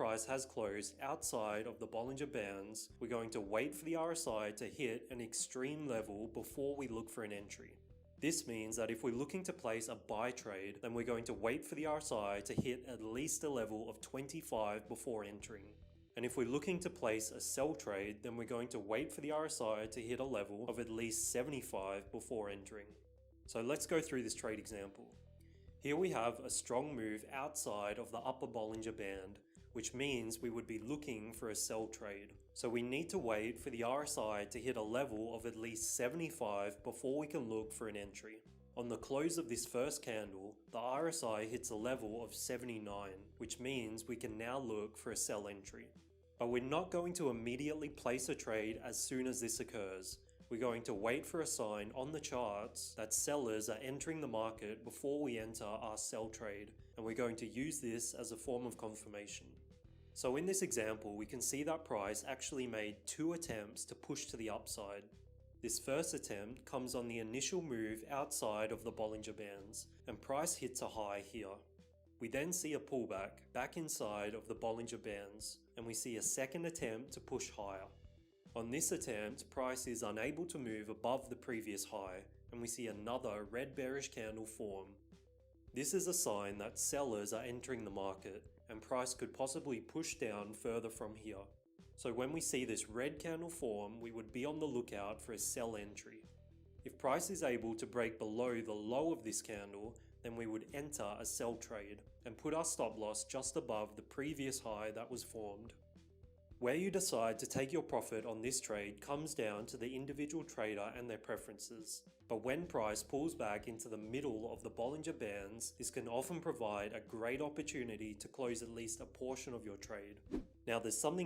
price has closed outside of the Bollinger Bands, we're going to wait for the RSI to hit an extreme level before we look for an entry. This means that if we're looking to place a buy trade, then we're going to wait for the RSI to hit at least a level of 25 before entering. And if we're looking to place a sell trade, then we're going to wait for the RSI to hit a level of at least 75 before entering. So let's go through this trade example. Here we have a strong move outside of the upper Bollinger Band, which means we would be looking for a sell trade. So we need to wait for the RSI to hit a level of at least 75 before we can look for an entry. On the close of this first candle, the RSI hits a level of 79, which means we can now look for a sell entry. But we're not going to immediately place a trade as soon as this occurs. We're going to wait for a sign on the charts that sellers are entering the market before we enter our sell trade, and we're going to use this as a form of confirmation. So in this example, we can see that price actually made 2 attempts to push to the upside. This first attempt comes on the initial move outside of the Bollinger Bands, and price hits a high here. We then see a pullback back inside of the Bollinger Bands, and we see a second attempt to push higher. On this attempt, price is unable to move above the previous high, and we see another red bearish candle form. This is a sign that sellers are entering the market, and price could possibly push down further from here. So when we see this red candle form, we would be on the lookout for a sell entry. If price is able to break below the low of this candle, then we would enter a sell trade and put our stop loss just above the previous high that was formed. Where you decide to take your profit on this trade comes down to the individual trader and their preferences. But when price pulls back into the middle of the Bollinger Bands, this can often provide a great opportunity to close at least a portion of your trade. Now there's something